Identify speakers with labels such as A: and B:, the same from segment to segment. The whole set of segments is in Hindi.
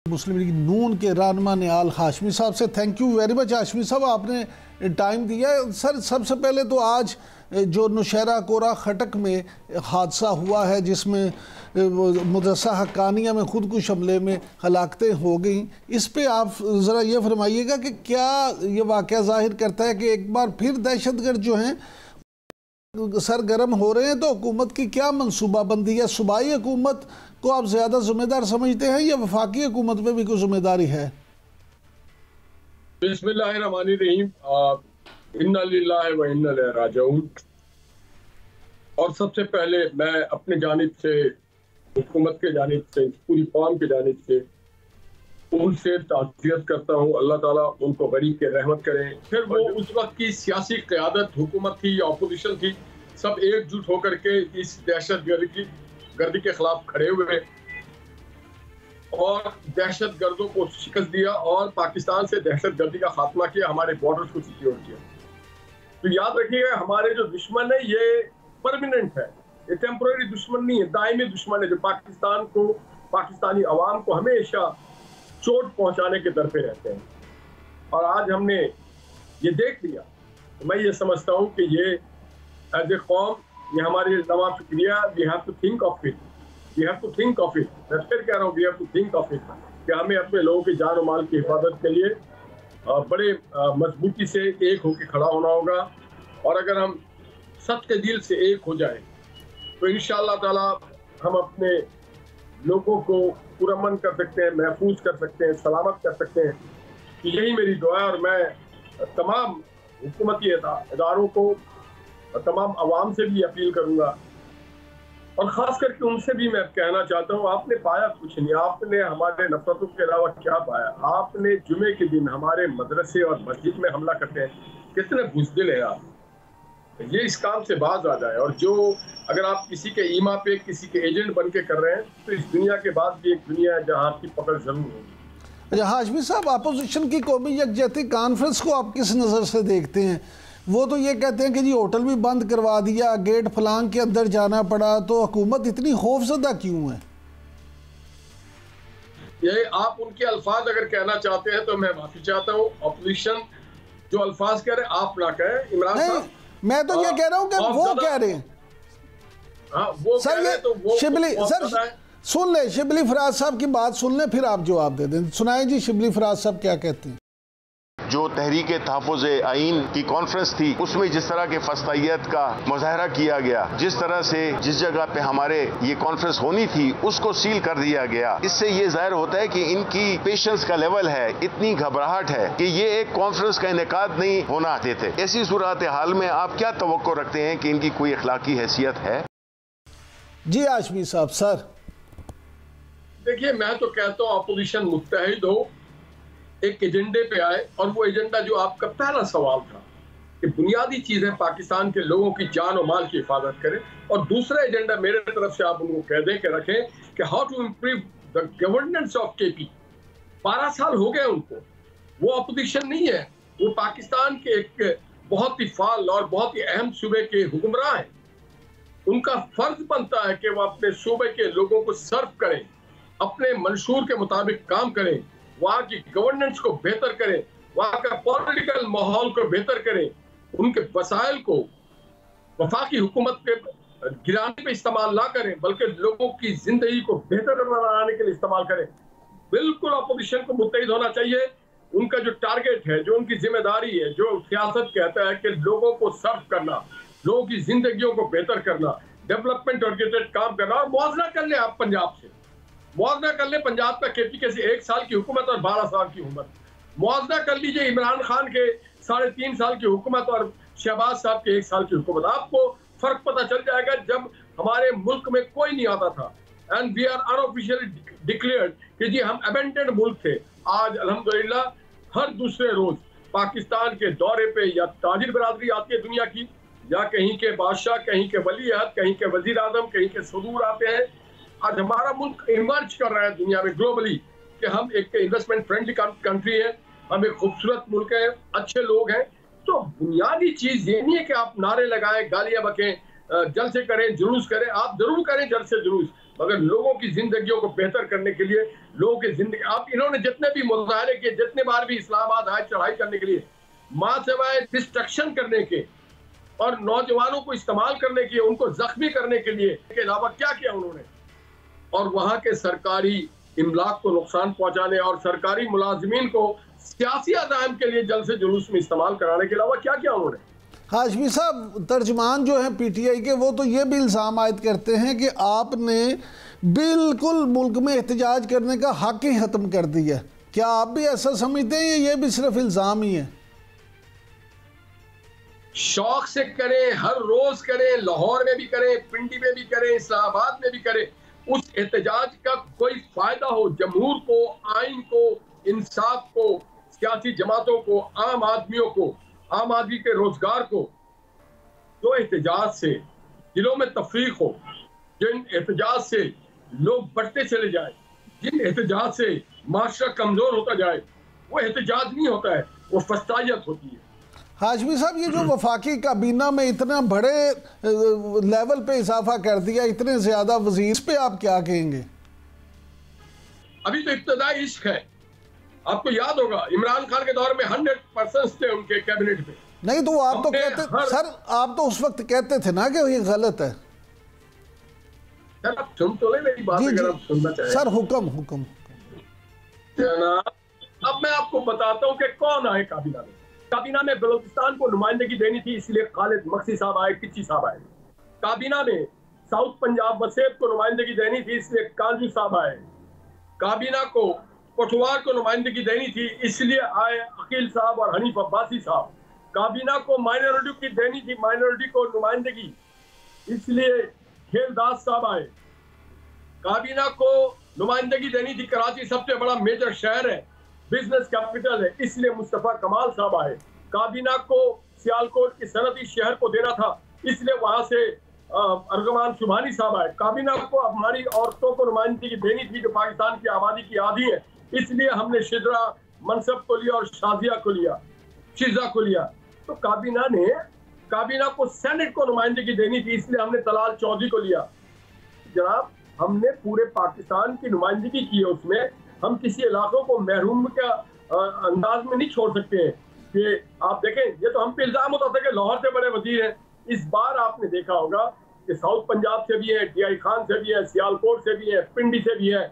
A: मुस्लिम लीग नून के रहनुमा निहाल हाशमी साहब से thank you very much. Hashmi साहब आपने टाइम दिया। सर सबसे पहले तो आज जो नौशहरा कोरा खटक में हादसा हुआ है जिसमें मदरसा हक्कानिया में खुदकुश हमले में हलाकतें हो गई, इस पे आप ज़रा ये फरमाइएगा कि क्या ये वाक़या ज़ाहिर करता है कि एक बार फिर दहशतगर्द जो हैं सरगर्म हो रहे हैं, तो हुकूमत की क्या मनसूबाबंदी है? सूबाई हुकूमत को आप ज़्यादा ज़िम्मेदार समझते हैं या वफाकी हुकूमत में भी कोई जिम्मेदारी है?
B: बिस्मिल्लाहिर्रहमानिर्रहीम, इन्ना लिल्लाहि व इन्ना इलैहि राजिऊन। और सबसे पहले मैं अपने जानिब से, हुकूमत के जानिब से, पूरी कौम के जानिब से उनसे ताज़ियत करता हूँ। अल्लाह ताला उनको गरीब के रहमत करें। फिर वो उस वक्त की सियासी क़यादत, हुकूमत थी या अपोजिशन थी, सब एकजुट होकर के इस दहशतगर्दी के खिलाफ खड़े हुए और दहशतगर्दों को शिकस्त दिया और पाकिस्तान से दहशतगर्दी का खात्मा किया, हमारे बॉर्डर्स को सिक्योर किया। तो याद रखिएगा, हमारे जो दुश्मन है ये परमानेंट है, ये टेम्पोररी दुश्मन नहीं है, दायमी दुश्मन है जो पाकिस्तान को, पाकिस्तानी अवाम को हमेशा चोट पहुंचाने के दर पे रहते हैं। और आज हमने ये देख लिया, तो मैं ये समझता हूँ कि ये एज ए कौम, ये हमारे लिए तमाम शुक्रिया। We have to think of it, we have to think of it. मैं फिर कह रहा हूँ, we have to think of it कि हमें अपने लोगों की जान और माल की हिफाजत के लिए बड़े मजबूती से एक होकर खड़ा होना होगा। और अगर हम सच के दिल से एक हो जाए तो इंशाअल्लाह ताला हम अपने लोगों को पुरअमन कर सकते हैं, महफूज कर सकते हैं, सलामत कर सकते हैं। यही मेरी दुआ है। और मैं तमाम हुकूमती इदारों को, तमाम अवाम से भी अपील करूंगा और ख़ास करके उनसे भी मैं कहना चाहता हूँ, आपने पाया कुछ नहीं, आपने हमारे नफरतों के अलावा क्या पाया? आपने जुमे के दिन हमारे मदरसे और मस्जिद में हमला करते हैं, कितने बुज़दिल है आप। ये इस काम से बाज आ जाए। और जो अगर आप किसी के ईमा पे, किसी के एजेंट बन के कर रहे हैं, तो इस दुनिया के बाद भी एक दुनिया है जहाँ आपकी पकड़ जरूर होगी।
A: अच्छा हाशमी साहब, अपोजिशन की कौमी यकजहती कॉन्फ्रेंस को आप किस नज़र से देखते हैं? वो तो ये कहते हैं कि जी होटल भी बंद करवा दिया, गेट फलांग के अंदर जाना पड़ा, तो हुकूमत इतनी खौफजदा क्यों है?
B: ये आप उनके अल्फाज अगर कहना चाहते हैं तो मैं माफी चाहता हूँ। अपोजिशन जो अल्फाज कह रहे हैं आप ना कहें, इमरान साहब।
A: मैं तो ये कह रहा हूँ कि वो कह रहे हैं।
B: हाँ, वो
A: सर ये
B: तो वो
A: शिबली, सर सुन ले, शिबली फराज साहब की बात सुन ले, फिर आप जवाब दे दें। सुनाए जी शिबली फराज साहब क्या कहते हैं।
C: जो तहरीक तहफ़्फ़ुज़ आइन की कॉन्फ्रेंस थी, उसमें जिस तरह के फस्तायत का मुजाहरा किया गया, जिस तरह से जिस जगह पे हमारे ये कॉन्फ्रेंस होनी थी उसको सील कर दिया गया, इससे ये जाहिर होता है कि इनकी पेशेंस का लेवल है, इतनी घबराहट है कि ये एक कॉन्फ्रेंस का इनेकाद नहीं होना देते। ऐसी सूरत हाल में आप क्या तवक्को रखते हैं कि इनकी कोई अखलाकी हैसियत है?
A: जी हाशमी साहब। सर
B: देखिए, मैं तो कहता हूँ अपोजिशन मुत्तहिद हो, एक एजेंडे पे आए। और वो एजेंडा जो आपका पहला सवाल था कि बुनियादी चीजें पाकिस्तान के लोगों की जान और माल की हिफाजत करें, और दूसरा एजेंडा मेरे तरफ से आप उनको कह दें कि रखें कि how to improve the governance of KP. 12 साल हो गए उनको, वो अपोजिशन नहीं है, वो पाकिस्तान के एक बहुत ही फाल और बहुत ही अहम सूबे के हुक्मरान हैं। उनका फर्ज बनता है कि वो अपने सूबे के लोगों को सर्व करें, अपने मंशूर के मुताबिक काम करें, वहाँ की गवर्नेंस को बेहतर करें, वहाँ का पॉलिटिकल माहौल को बेहतर करें, उनके वसाइल को वफाकी हुकूमत पे गिराने पे इस्तेमाल ना करें, बल्कि लोगों की जिंदगी को बेहतर बनाने के लिए इस्तेमाल करें। बिल्कुल अपोजिशन को मुत्तहिद होना चाहिए। उनका जो टारगेट है, जो उनकी जिम्मेदारी है, जो सियासत कहता है कि लोगों को सर्व करना, लोगों की जिंदगियों को बेहतर करना, डेवलपमेंट ओरिएंटेड काम करना। और मुआवजा कर ले आप पंजाब से, मुआवजा कर ले पंजाब का केपी के 1 साल की हुकूमत और 12 साल की उम्र, मुआवजा कर लीजिए इमरान खान के 3.5 साल की हुकूमत और शहबाज साहब के 1 साल की हुकूमत। आपको फर्क पता चल जाएगा। जब हमारे मुल्क में कोई नहीं आता था, and we are unofficially declared कि जी हम अबेंडेड मुल्क थे, आज अल्हम्दुलिल्लाह हर दूसरे रोज पाकिस्तान के दौरे पे या ताजिर बरादरी आती है दुनिया की, या कहीं के बादशाह, कहीं के वली अहद, कहीं के वजीर आजम, कहीं के सदूर आते हैं। आज हमारा मुल्क इमर्ज कर रहा है दुनिया में ग्लोबली कि हम एक इन्वेस्टमेंट फ्रेंडली कंट्री है, हम एक खूबसूरत मुल्क है, अच्छे लोग हैं। तो बुनियादी चीज ये नहीं है कि आप नारे लगाएं, गालियां बकें, जलसे करें, जुलूस करें। आप जरूर करें जलसे जुलूस, मगर लोगों की जिंदगियों को बेहतर करने के लिए, लोगों की जिंदगी, आप इन्होंने जितने भी मुजाहरे किए, जितने बार भी इस्लामाबाद आए चढ़ाई करने के लिए, मां सिवाय डिस्ट्रक्शन करने के और नौजवानों को इस्तेमाल करने के, उनको जख्मी करने के लिए के अलावा क्या किया उन्होंने? और वहां के सरकारी इमलाक को नुकसान पहुंचाने और सरकारी मुलाजिमीन को सियासी अज़ाइम के लिए जल्द से जुलूस में इस्तेमाल कराने के अलावा क्या किया उन्होंने?
A: हाशमी साहब, तर्जमान जो है पीटीआई के, वो तो ये भी इल्ज़ाम आयद करते हैं कि आपने बिल्कुल मुल्क में एहतजाज करने का हक ही ख़त्म कर दिया। क्या आप भी ऐसा समझते हैं, ये भी सिर्फ इल्ज़ाम ही है?
B: शौक से करें, हर रोज करें, लाहौर में भी करें, पिंडी में भी करें, इस्लामाबाद में भी करें, उस एहतजाज का कोई फायदा हो जमहूर को, आइन को, इंसाफ को, सियासी जमातों को, आम आदमियों को, आम आदमी के रोजगार को, जो एहतजाज से दिलों में तफरीक हो, जिन एहतजाज से लोग बढ़ते चले जाए, जिन एहतजाज से माशरा कमजोर होता जाए, वो एहतजाज नहीं होता है, वो फसायत होती है।
A: हाशमी साहब, ये जो वफाकी काबीना में इतना बड़े लेवल पे इजाफा कर दिया, इतने ज्यादा वजीर, इस पे आप क्या कहेंगे?
B: अभी तो इब्तदाई इश्क है। आपको याद होगा इमरान खान के दौर में 100% थे उनके कैबिनेट में।
A: नहीं तो आप तो कहते सर, आप तो उस वक्त कहते थे ना कि ये गलत है।
B: सर आप सुन तो ले मेरी बात, अगर आप सुनना चाहें।
A: सर हुक्म।
B: अब मैं आपको बताता हूँ कि कौन आए काबीना में। काबीना में बलूचिस्तान को नुमाइंदगी देनी थी, इसलिए खालिद मक्सी साहब आए, किच्ची साहब आए। काबीना में साउथ पंजाब वसेब को नुमाइंदगी देनी थी, इसलिए कांजू साहब आए। काबीना को पठवार को नुमाइंदगी देनी थी, इसलिए आए अकील साहब और हनीफ अब्बासी साहब। काबीना को माइनॉरिटी की देनी थी, माइनॉरिटी को नुमाइंदगी, इसलिए खेलदास साहब आए। काबीना को नुमाइंदगी देनी थी, कराची सबसे बड़ा मेजर शहर है, बिजनेस कैपिटल है, इसलिए मुस्तफा कमाल साहब आए। काबीना को सियालकोट की सनती शहर को देना था, इसलिए वहां से अर्गमान सुभानी साहब आए। काबीना को हमारी औरतों को नुमाइंदगी देनी थी जो पाकिस्तान की आबादी की आधी है, इसलिए हमने शिजरा मनसब को लिया और शाजिया को लिया, शिजा को लिया। तो काबीना को सेनेट को नुमाइंदगी देनी थी, इसलिए हमने तलाल चौधरी को लिया। जनाब, हमने पूरे पाकिस्तान की नुमाइंदगी की है, उसमें हम किसी इलाकों को महरूम के अंदाज में नहीं छोड़ सकते हैं। कि आप देखें, ये तो हम पे इल्जाम होता था कि लाहौर से बड़े वजीर हैं। इस बार आपने देखा होगा कि साउथ पंजाब से भी है, DI खान से भी है, सियालकोट से भी है, पिंडी से भी है।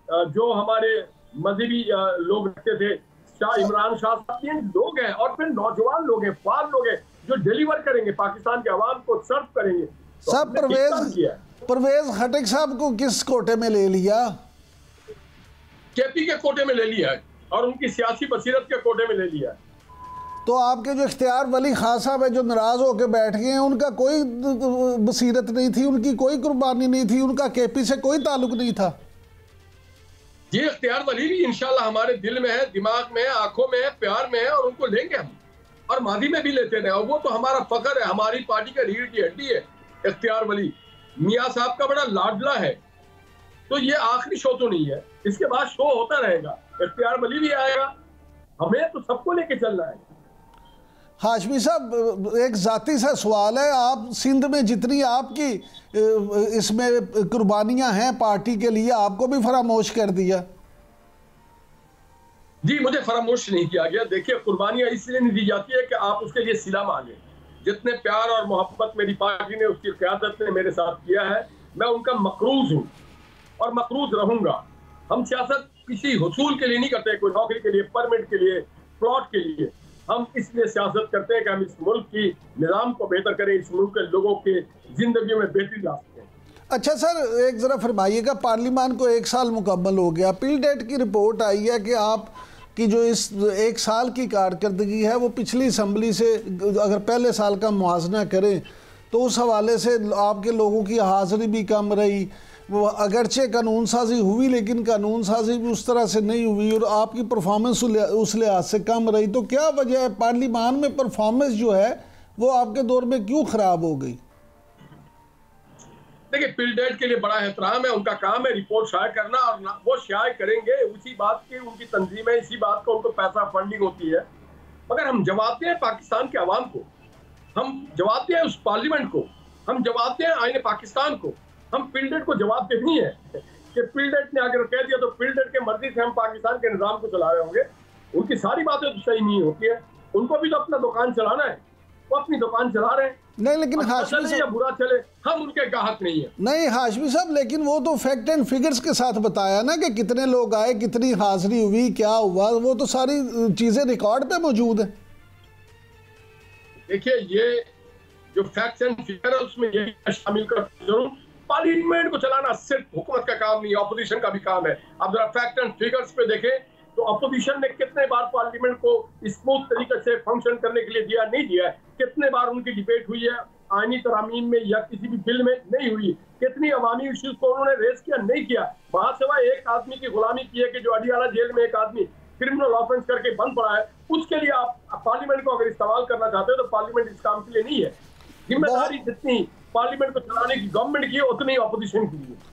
B: जो हमारे मजहबी लोग रखते थे, शाह इमरान शाह साहब, लोग हैं, और फिर नौजवान लोग हैं, फाल लोग हैं, जो डिलीवर करेंगे, पाकिस्तान के अवाम को सर्व करेंगे। तो
A: सब परवेज खटक साहब को किस कोटे में ले लिया?
B: KP के कोटे में ले लिया है और उनकी सियासी बसीरत के कोटे में ले लिया है।
A: तो आपके जो इख्तियार वली खान साहब है, जो नाराज होकर बैठ गए हैं, उनका कोई बसीरत नहीं थी, उनकी कोई कुर्बानी नहीं थी, उनका KP से कोई ताल्लुक नहीं था।
B: ये इख्तियार वली भी इंशाल्लाह हमारे दिल में है, दिमाग में है, आंखों में है, प्यार में है, और उनको लेंगे हम, और माजी में भी लेते रहे। और वो तो हमारा फख्र है, हमारी पार्टी का रीढ़ की हड्डी है। इख्तियार वली मियाँ साहब का बड़ा लाडला है। तो ये आखिरी शो तो नहीं है, इसके बाद शो होता रहेगा। इख्तियार वली भी आएगा, हमें तो सबको लेके चलना है।
A: हाशमी साहब, एक जाती सा सवाल है, आप सिंध में जितनी आपकी इसमें कुर्बानियां हैं पार्टी के लिए, आपको भी फरामोश कर दिया?
B: जी, मुझे फरामोश नहीं किया गया। देखिए, कुर्बानियां इसलिए नहीं दी जाती है कि आप उसके लिए सिला मांगे। जितने प्यार और मोहब्बत मेरी पार्टी ने, उसकी क़यादत ने मेरे साथ किया है, मैं उनका मकरूज हूँ और मकरूज रहूंगा। हम सियासत किसी हुसूल के लिए नहीं करते, कोई नौकरी के लिए, परमिट के लिए, प्लॉट के लिए। हम इसलिए सियासत करते हैं कि हम इस मुल्क की निज़ाम को बेहतर करें, इस मुल्क के लोगों के जिंदगी में बेहतरी ला सकें।
A: अच्छा सर, एक ज़रा फरमाइएगा, पार्लियामान को 1 साल मुकम्मल हो गया, पीलडेट की रिपोर्ट आई है कि आप की जो इस 1 साल की कारकर्दगी है वो पिछली असम्बली से अगर पहले साल का मुआवजा करें तो उस हवाले से आपके लोगों की हाज़िरी भी कम रही। वो अगरचे कानून साजी हुई, लेकिन कानून साजी भी उस तरह से नहीं हुई और आपकी परफॉर्मेंस उस लिहाज से कम रही। तो क्या वजह है पार्लियामान में परफॉर्मेंस जो है वो आपके दौर में क्यों ख़राब हो गई?
B: देखिए, पीलडेट के लिए बड़ा एहतराम है, उनका काम है रिपोर्ट शाये करना, और वो शाये करेंगे उसी बात की, उनकी तंजीम है, इसी बात को उनको पैसा फंडिंग होती है। मगर हम जवाब दें पाकिस्तान के अवाम को, हम जवाब दें उस पार्लियामेंट को, हम जवाब दें आईने पाकिस्तान को हम पिल्डेट को जवाब देनी है कि पिल्डेट ने अगर कह दिया तो पिल्डेट के मर्जी से हम पाकिस्तान के निजाम को चला रहे होंगे। उनकी सारी बातें तो सही नहीं होती है, उनको भी तो अपना दुकान चलाना है, वो अपनी दुकान चला रहे हैं।
A: नहीं लेकिन हाशमी
B: चले या बुरा चले, हम उनके ग्राहक नहीं है।
A: नहीं हाशमी साहब, लेकिन वो तो फैक्ट एंड फिगर्स के साथ बताया ना कि कितने लोग आए, कितनी हाजिरी हुई, क्या हुआ, वो तो सारी चीजें रिकॉर्ड पे मौजूद है।
B: देखिए ये जो फैक्ट्स एंड फिगर है उसमें यही शामिल कर जरूर, पार्लियामेंट को चलाना सिर्फ हुकूमत का काम नहीं है, अपोजिशन का भी काम है। अब जरा फैक्ट एंड फिगर्स पे देखें तो अपोजिशन ने कितने बार पार्लियामेंट को स्मूथ तरीके से फंक्शन करने के लिए दिया, नहीं दिया है। कितने बार उनकी डिबेट हुई है आईनी तरामीम में या किसी भी बिल में, नहीं हुई। कितनी अवामी इश्यूज को उन्होंने रेज किया, नहीं किया। वहां सिवाय एक आदमी की गुलामी की है कि जो अडियाला जेल में एक आदमी क्रिमिनल ऑफेंस करके बंद पड़ा है, उसके लिए आप पार्लियामेंट को अगर इस्तेमाल करना चाहते हो तो पार्लियामेंट इस काम के लिए नहीं है। जिम्मेदारी जितनी पार्लियामेंट को चलाने की गवर्नमेंट की है उतनी अपोजिशन की है।